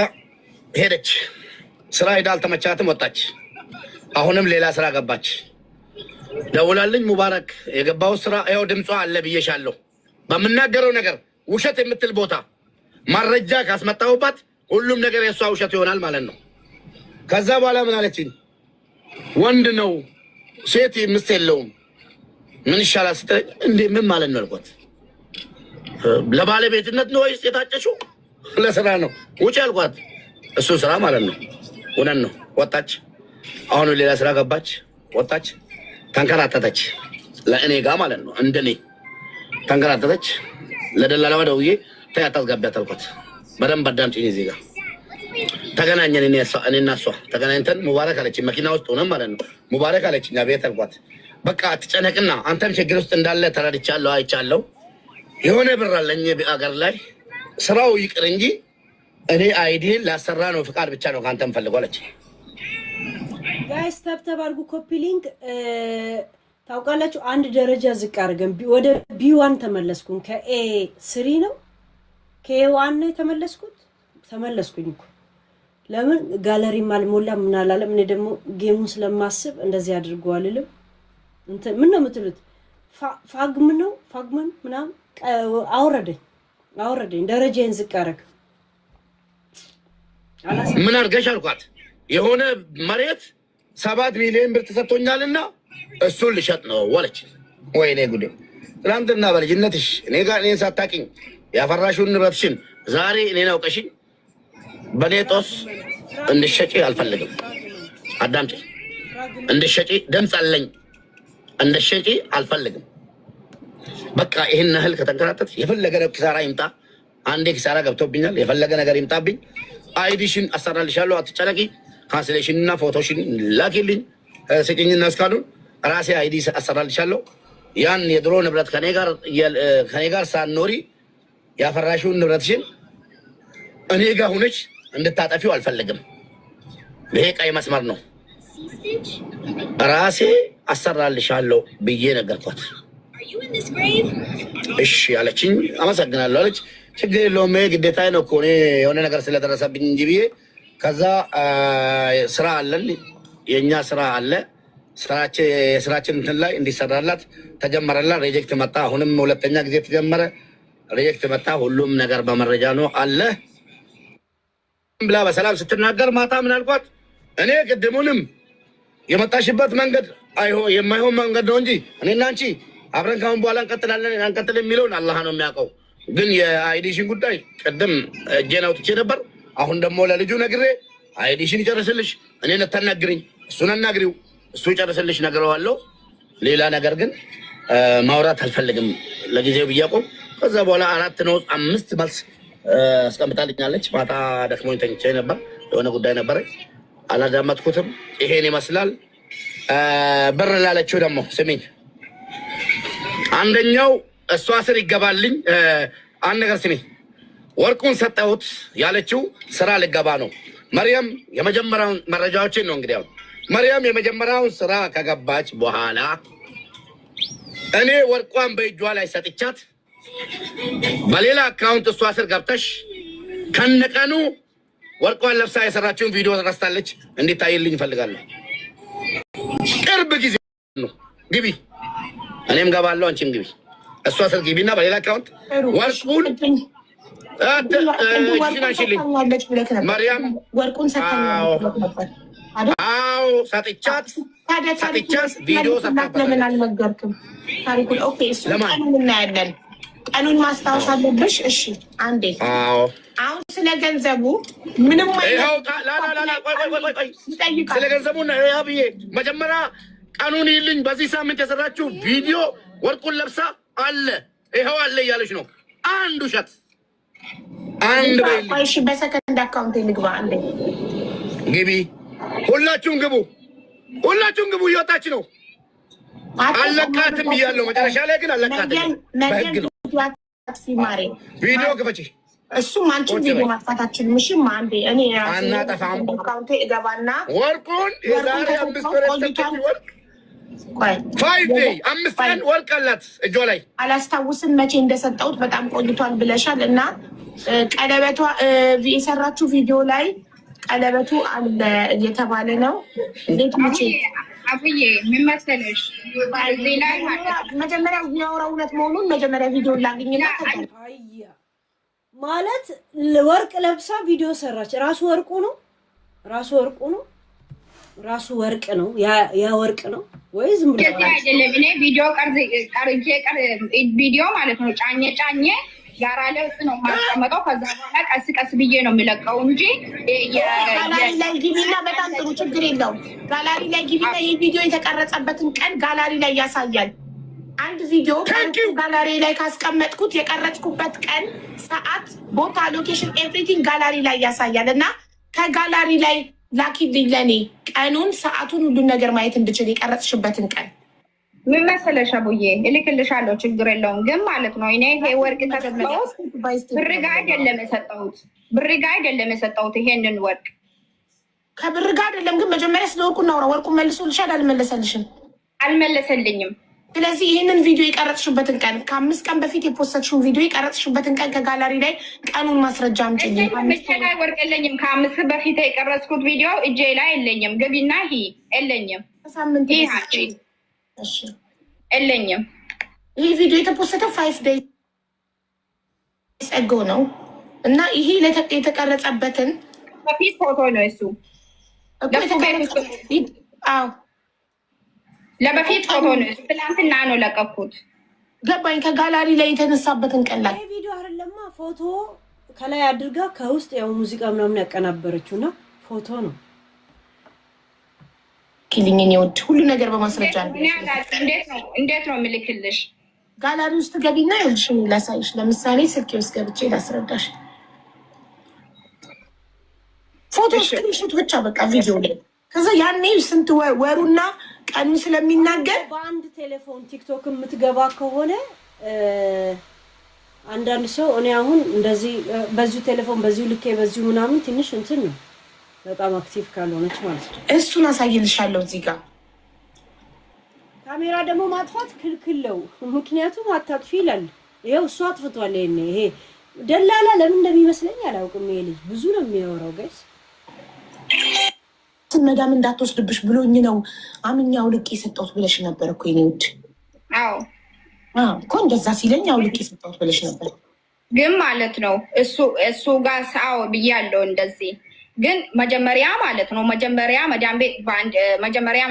Speaker 4: ሄደች። ስራ ሄዳ አልተመቻትም፣ ወጣች። አሁንም ሌላ ስራ ገባች። ደውላልኝ ሙባረክ የገባው ስራ ያው ድምጿ አለ ብዬሻለሁ። በምናገረው ነገር ውሸት የምትል ቦታ ማረጃ ካስመጣሁባት ሁሉም ነገር የሷ ውሸት ይሆናል ማለት ነው። ከዛ በኋላ ምን አለችኝ? ወንድ ነው ሴት ምስት የለውም ምን ይሻላል ስትለኝ፣ እንዴ ምን ማለት ነው አልኳት። ለባለቤትነት ነው ወይስ የታጨሽው? ለስራ ነው ውጭ አልኳት። እሱ ስራ ማለት ነው። እውነት ነው። ወጣች። አሁን ሌላ ስራ ገባች፣ ወጣች። ተንከራተተች ለእኔ ጋር ማለት ነው። እንደኔ ተንከራተተች። ለደላላዋ ደውዬ ተይ አታስገቢያት አልኳት። በደንብ አዳምጪኝ። እዚህ ጋር ተገናኘን። እኔና እሷ ተገናኝተን ሙባረክ አለችኝ። መኪና ውስጥ ሆነን ማለት ነው። ሙባረክ አለችኝ። አቤት አልኳት። በቃ አትጨነቅና አንተም ችግር ውስጥ እንዳለ ተረድቻለሁ፣ አይቻለሁ። የሆነ ብር አለኝ አገር ላይ ስራው ይቅር እንጂ እኔ አይዲን ላሰራ ነው፣ ፍቃድ ብቻ ነው ከአንተም ፈልጎ አለች።
Speaker 3: ጋይስ ተብተብ አድርጉ፣ ኮፒ ሊንክ ታውቃላችሁ። አንድ ደረጃ ዝቅ አድርገን ወደ ቢ1 ተመለስኩኝ። ከኤ 3 ነው ከኤ1 ነው ተመለስኩኝ እኮ። ለምን ጋለሪም አልሞላም ምን አላለም። እኔ ደግሞ ጌሙን ስለማስብ እንደዚህ አድርገው አልልም። እንት ምን ነው የምትሉት? ፋግመን ምናምን አወረደኝ ደረጃዬን ዝቅ አደረግ።
Speaker 4: ምን አድርገሽ አልኳት። የሆነ መሬት 7 ሚሊዮን ብር ተሰጥቶኛልና እሱን ልሸጥ ነው ወለች። ወይኔ ጉዴ! ትናንትና በልጅነትሽ እኔ ጋር እኔን ሳታውቂኝ ያፈራሽውን ንብረትሽን ዛሬ እኔን አውቀሽኝ በኔ ጦስ እንድትሸጪ አልፈልግም። አዳምጪ፣ እንድትሸጪ ድምፅ አለኝ። እንድትሸጪ አልፈልግም። በቃ ይሄን ያህል ከተንከራተት የፈለገ ኪሳራ ይምጣ። አንዴ ኪሳራ ገብቶብኛል። የፈለገ ነገር ይምጣብኝ። አይዲሽን አሰራልሻለሁ፣ አትጨነቂ። ካንስሌሽንና ፎቶሽን ላኪልኝ ስጭኝና እስካሁን ራሴ አይዲ አሰራልሻለሁ። ያን የድሮ ንብረት ከኔ ጋር ሳኖሪ ያፈራሽውን ንብረትሽን እኔ ጋር ሆነሽ እንድታጠፊው አልፈልግም። ይሄ ቀይ መስመር ነው። ራሴ አሰራልሻለሁ ብዬ ነገርኳት። እሺ አለችኝ። አመሰግናለሁ አለች። ችግር የለውም ግዴታዬ ነው እኮ እኔ የሆነ ነገር ስለደረሰብኝ እንጂ ብዬ ከዛ ስራ አለን፣ የእኛ ስራ አለ። የስራችን እንትን ላይ እንዲሰራላት ተጀመረላት። ሬጀክት መጣ። አሁንም ሁለተኛ ጊዜ ተጀመረ። ሬጀክት መጣ። ሁሉም ነገር በመረጃ ነው አለ ብላ በሰላም ስትናገር ማታ ምን አልኳት? እኔ ቅድሙንም የመጣሽበት መንገድ የማይሆን መንገድ ነው እንጂ እኔና አንቺ አብረን ካሁን በኋላ እንቀጥላለን አንቀጥል የሚለውን አላህ ነው የሚያውቀው። ግን የአይዲሽን ጉዳይ ቅድም እጄን አውጥቼ ነበር። አሁን ደግሞ ለልጁ ነግሬ አይዲሽን ይጨርስልሽ፣ እኔን አታናግሪኝ፣ እሱን አናግሪው፣ እሱ ይጨርስልሽ ነግረዋለሁ። ሌላ ነገር ግን ማውራት አልፈልግም ለጊዜው ብያቆም። ከዛ በኋላ 4 ነው 5 መልስ አስቀምጣልኛለች። ማታ ደክሞኝ ተኝቼ ነበር፣ የሆነ ጉዳይ ነበረ አላዳመጥኩትም። ይሄን ይመስላል። ብር ላለችው ደግሞ ስሚኝ፣ አንደኛው እሷ ስር ይገባልኝ። አንድ ነገር ስሚ፣ ወርቁን ሰጠሁት ያለችው ስራ ልገባ ነው። መርያም የመጀመሪያውን መረጃዎችን ነው እንግዲህ አሁን መርያም የመጀመሪያውን ስራ ከገባች በኋላ እኔ ወርቋን በእጇ ላይ ሰጥቻት በሌላ አካውንት እሷ ስር ገብተሽ ከነቀኑ ወርቋን ለብሳ የሰራችውን ቪዲዮ ረስታለች። እንዲታይልኝ እፈልጋለሁ። ቅርብ ጊዜ ነው። ግቢ፣ እኔም ገባለሁ፣ አንቺም ግቢ። እሷ ስር ግቢና በሌላ አካውንት ወርቁን ሽናሽልኝ። መርያም
Speaker 1: ወርቁን ሰጥተኛል።
Speaker 4: አዎ ሰጥቻት ቪዲዮ
Speaker 1: ለምን አልነገርክም? ታሪኩን ኦኬ፣ እሱ ቀኑን እናያለን። ቀኑን ማስታወስ አለብሽ። እሺ አንዴ። አሁን ስለ ገንዘቡ ምንም
Speaker 4: ስለ ገንዘቡ ብዬ መጀመሪያ ቀኑን ይልኝ። በዚህ ሳምንት የሰራችው ቪዲዮ ወርቁን ለብሳ አለ ይኸው አለ እያለች ነው። አንድ ውሸት አንድ በይልኝ።
Speaker 1: እሺ በሰከንድ አካውንት ልግባ። አንዴ
Speaker 4: ግቢ፣ ሁላችሁም ግቡ፣ ሁላችሁም ግቡ። እየወጣች ነው። አለቃትም እያለሁ መጨረሻ ላይ ግን አለቃትም በህግ ነው። ቪዲዮ ክፈቺ።
Speaker 1: እሱም አንቺን ቪዲዮ ማጥፋታችን ምሽም አንዴ እኔ
Speaker 4: አናጠፋም።
Speaker 1: አካውንቴ እገባና
Speaker 4: ወርቁን የዛሬ 5 ወር የተሰጠች ወርቅ 5 ዴይ 5 ቀን ወርቅ አላት እጇ ላይ።
Speaker 1: አላስታውስም መቼ እንደሰጠሁት በጣም ቆይቷል ብለሻል። እና ቀለበቷ የሰራችው ቪዲዮ ላይ ቀለበቱ አለ እየተባለ ነው። እንዴት መቼ
Speaker 2: አብዬ ምን መሰለሽ፣
Speaker 1: መጀመሪያ የሚያወራው እውነት መሆኑን መጀመሪያ ቪዲዮ ላግኝና
Speaker 3: ማለት ወርቅ ለብሳ ቪዲዮ ሰራች። ራሱ ወርቁ ነው፣ ራሱ ወርቁ ነው፣ ራሱ ወርቅ ነው። ያ ወርቅ ነው ወይ ዝም ብሎ
Speaker 2: አይደለም? እኔ ቪዲዮ ቀርጬ ቪዲዮ ማለት ነው ጫኘ ጋራ ለውስጥ ነው ማስቀመጠው። ከዛ በኋላ ቀስ ቀስ ብዬ ነው የሚለቀው እንጂ
Speaker 1: ጋላሪ ላይ ግቢና፣ በጣም ጥሩ ችግር የለውም። ጋላሪ ላይ ግቢና ይህ ቪዲዮ የተቀረጸበትን ቀን ጋላሪ ላይ ያሳያል። አንድ ቪዲዮ ጋላሪ ላይ ካስቀመጥኩት የቀረጽኩበት ቀን፣ ሰዓት፣ ቦታ፣ ሎኬሽን ኤቭሪቲንግ ጋላሪ ላይ ያሳያል። እና ከጋላሪ ላይ ላኪልኝ ለኔ ቀኑን፣ ሰዓቱን፣ ሁሉን ነገር ማየት እንድችል የቀረጽሽበትን ቀን።
Speaker 2: ምን መሰለሽ አቡዬ እልክልሻለሁ፣ ችግር የለውም። ግን ማለት ነው እኔ ይሄ ወርቅ ተሰጠሁት ብር ጋ አይደለም የሰጠሁት፣ ብር ጋ አይደለም የሰጠሁት። ይሄንን ወርቅ
Speaker 1: ከብር ጋ አይደለም። ግን መጀመሪያ ስለ ወርቁ እናውራ። ወርቁ መልሶልሻል? አልመለሰልሽም?
Speaker 2: አልመለሰልኝም።
Speaker 1: ስለዚህ ይህንን ቪዲዮ የቀረጽሽበትን ቀን፣ ከ5 ቀን በፊት የፖስተሽውን ቪዲዮ የቀረጽሽበትን ቀን ከጋላሪ ላይ ቀኑን ማስረጃ አምጪልኝ።
Speaker 2: እጄ ላይ ወርቅ የለኝም። ከ5 በፊት የቀረጽኩት ቪዲዮ እጄ ላይ የለኝም። ግቢና የለኝም።
Speaker 1: ሳምንት የለኝም። ይህ ቪዲዮ የተፖስተው 5 ዴይስ አጎ ነው እና ይሄ የተቀረጸበትን
Speaker 2: በፊት ፎቶ ነው እሱ። ለበፊት ፎቶ ነው እሱ። ትናንትና ነው ለቀኩት።
Speaker 1: ገባኝ። ከጋላሪ ላይ የተነሳበትን ቀን ላይ
Speaker 3: ቪዲዮ አይደለማ፣ ፎቶ ከላይ አድርጋ ከውስጥ ያው ሙዚቃ ምናምን ያቀናበረችው እና ፎቶ ነው።
Speaker 1: ኪሊንግ ይወድ ሁሉ ነገር በማስረጃ ነው።
Speaker 2: እንዴት ነው የምልክልሽ?
Speaker 1: ጋላሪ ውስጥ ገቢና ይልሽ ላሳይሽ። ለምሳሌ ስልኬ ውስጥ ገብቼ ላስረዳሽ። ፎቶ ስክሪንሾት ብቻ በቃ ቪዲዮ ላይ ከዛ ያኔ ስንት ወሩና ቀኑ ስለሚናገር
Speaker 3: በአንድ ቴሌፎን ቲክቶክ የምትገባ ከሆነ አንዳንድ ሰው እኔ አሁን እንደዚህ በዚሁ ቴሌፎን በዚሁ ልኬ በዚሁ ምናምን ትንሽ እንትን ነው በጣም አክቲቭ ካልሆነች ማለት ነው።
Speaker 1: እሱን አሳይልሻለሁ። እዚህ ጋር
Speaker 3: ካሜራ ደግሞ ማጥፋት ክልክል ነው። ምክንያቱም አታጥፊ ይላል። ይሄው እሱ አጥፍቷል። ይሄ ደላላ ለምን እንደሚመስለኝ አላውቅም። ይሄ ልጅ ብዙ ነው የሚያወራው ጋይስ።
Speaker 1: መዳም እንዳትወስድብሽ ብሎኝ ነው አምኛው ልቄ የሰጠሁት ብለሽ ነበር እኮ የኔ ውድ።
Speaker 2: አዎ
Speaker 1: እኮ እንደዛ ሲለኝ አው ልቄ የሰጠሁት ብለሽ ነበር።
Speaker 2: ግን ማለት ነው እሱ ጋር ሳው ብያለሁ እንደዚህ። ግን መጀመሪያ ማለት ነው መጀመሪያ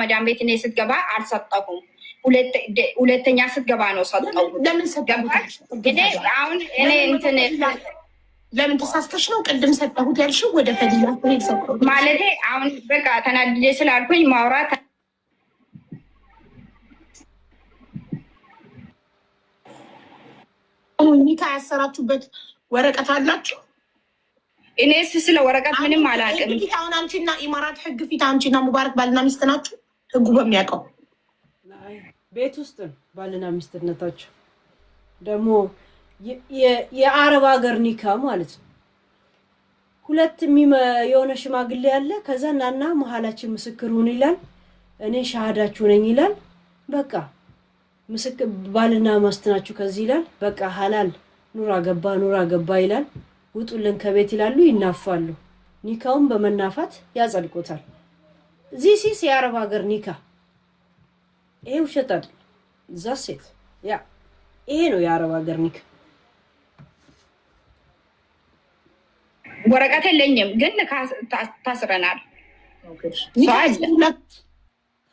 Speaker 2: መዳም ቤት እኔ ስትገባ አልሰጠሁም። ሁለተኛ ስትገባ ነው ሰጠው።
Speaker 1: ለምን ሰጠሁት?
Speaker 2: አሁን እኔ እንትን
Speaker 1: ለምን ተሳስተሽ ነው ቅድም ሰጠሁት ያልሽው? ወደ ፈዲላ ሰጠሁት
Speaker 2: ማለቴ አሁን በቃ ተናድጄ ስላልኩኝ ማውራት
Speaker 1: ኒካ ያሰራችሁበት ወረቀት አላችሁ?
Speaker 2: እኔስ ስለ ወረቀት ምንም አላውቅም።
Speaker 1: አሁን አንቺና ኢማራት ህግ ፊት አንቺና ሙባረክ ባልና ሚስት ናችሁ? ህጉ በሚያውቀው
Speaker 3: ቤት ውስጥ ባልና ሚስትነታቸው ደግሞ የአረብ ሀገር ኒካ ማለት ነው። ሁለት የሆነ ሽማግሌ ያለ ከዛ ናና መሀላችን ምስክር ሁን ይላል። እኔ ሻሃዳችሁ ነኝ ይላል። በቃ ምስክር ባልና ሚስት ናችሁ ከዚህ ይላል። በቃ ሐላል ኑራ ገባ ይላል። ውጡልን ከቤት ይላሉ። ይናፋሉ። ኒካውን በመናፋት ያጸድቁታል። ዚስ የአረብ ሀገር ኒካ። ይሄ ውሸት አይደል? ዛሴት ያ ይሄ ነው የአረብ ሀገር ኒካ።
Speaker 2: ወረቀት የለኝም ግን ታስረናል።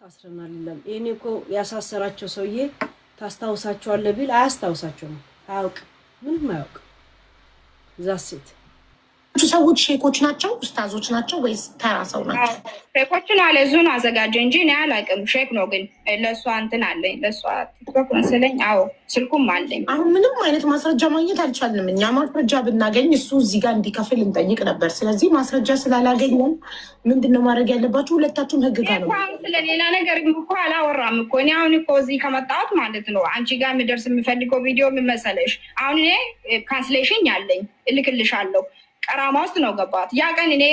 Speaker 3: ታስረናል ይላል። ይሄኔ እኮ ያሳሰራቸው ሰውዬ ታስታውሳቸዋለህ ቢል አያስታውሳቸውም። አያውቅም፣ ምንም አያውቅም። ዛሴት
Speaker 1: ሰዎች ሼኮች ናቸው ኡስታዞች ናቸው ወይስ ተራ ሰው ናቸው?
Speaker 2: ሼኮችን አለ ዙን አዘጋጀ እንጂ እኔ አላውቅም። ሼክ ነው ግን ለእሷ እንትን አለኝ፣ ለእሷ ቲክቶክ መሰለኝ። አዎ ስልኩም አለኝ።
Speaker 1: አሁን ምንም አይነት ማስረጃ ማግኘት አልቻልንም። እኛ ማስረጃ ብናገኝ እሱ እዚህ ጋር እንዲከፍል እንጠይቅ ነበር። ስለዚህ ማስረጃ ስላላገኘን ምንድነው ማድረግ ያለባችሁ? ሁለታችሁም ህግ ጋር ነው።
Speaker 2: ስለሌላ ነገር እኮ አላወራም እኮ እኔ አሁን እኮ እዚህ ከመጣሁት ማለት ነው አንቺ ጋር የሚደርስ የሚፈልገው ቪዲዮ ምን መሰለሽ? አሁን እኔ ካንስሌሽን ያለኝ እልክልሻለሁ። ቀራማ ውስጥ ነው ገባት። ያ ቀን እኔ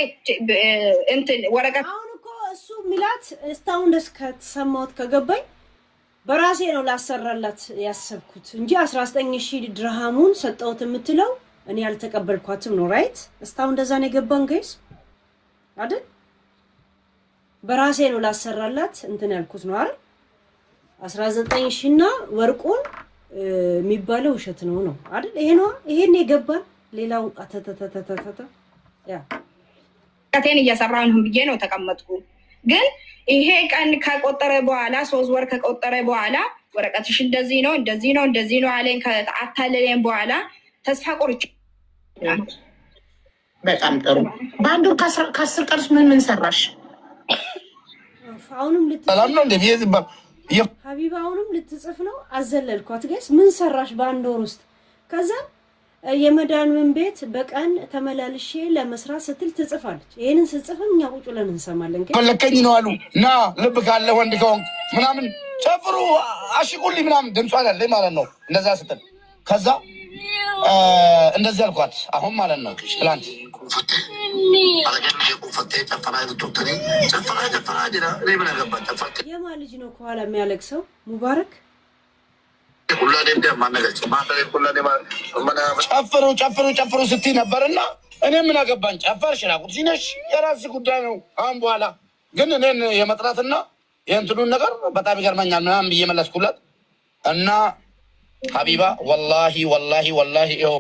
Speaker 2: እንትን ወረቀት
Speaker 3: አሁን እኮ እሱ ሚላት እስካሁን ደስ ከተሰማሁት ከገባኝ በራሴ ነው ላሰራላት ያሰብኩት እንጂ 19,000 ድርሃሙን ሰጠሁት የምትለው እኔ ያልተቀበልኳትም ነው። ራይት እስካሁን እንደዛ ነው የገባን ጋይስ አይደል? በራሴ ነው ላሰራላት እንትን ያልኩት ነው አይደል? 19,000 እና ወርቁን የሚባለው ውሸት ነው አይደል? ይሄ ነው ይሄን የገባን ሌላው አተተተተተተ ያ
Speaker 2: ከቴን እየሰራሁ ነው ብዬ ነው ተቀመጥኩ። ግን ይሄ ቀን ከቆጠረ በኋላ 3 ወር ከቆጠረ በኋላ ወረቀትሽ እንደዚህ ነው አለኝ። ከአታለለኝ በኋላ ተስፋ ቆርጬ
Speaker 1: በጣም ጥሩ። በአንድ ወር ከ10 ቀን ምን ሰራሽ?
Speaker 3: አሁንም
Speaker 4: ሰላም ነው እንዴ?
Speaker 3: ሀቢባ አሁንም ልትጽፍ ነው። አዘለልኳት ጋይስ። ምን ሰራሽ በአንድ ወር ውስጥ? ከዛ የመዳንን ቤት በቀን ተመላልሼ ለመስራት ስትል ትጽፋለች። ይሄንን ስትጽፍም እኛ ቁጭ ብለን እንሰማለን።
Speaker 4: ፈለከኝ ነው አሉ እና ልብ ካለ ወንድ ከሆንክ ምናምን ጨፍሩ አሽቁልኝ ምናምን ድምጿ አለኝ ማለት ነው። እንደዛ ስትል ከዛ እንደዚህ አልኳት። አሁን ማለት ነው ትላንት
Speaker 3: የማን ልጅ ነው ከኋላ የሚያለቅሰው? ሙባረክ
Speaker 4: ጨፍሩ ስትይ ነበርና እኔ ምን አገባኝ? ጨፈርሽ ራቁት ሲነሽ የራስ ጉዳይ ነው። አሁን በኋላ ግን እኔን የመጥራትና የእንትኑን ነገር በጣም ይገርመኛል ምናምን ብዬ መለስኩለት እና ሀቢባ ወላሂ ይኸው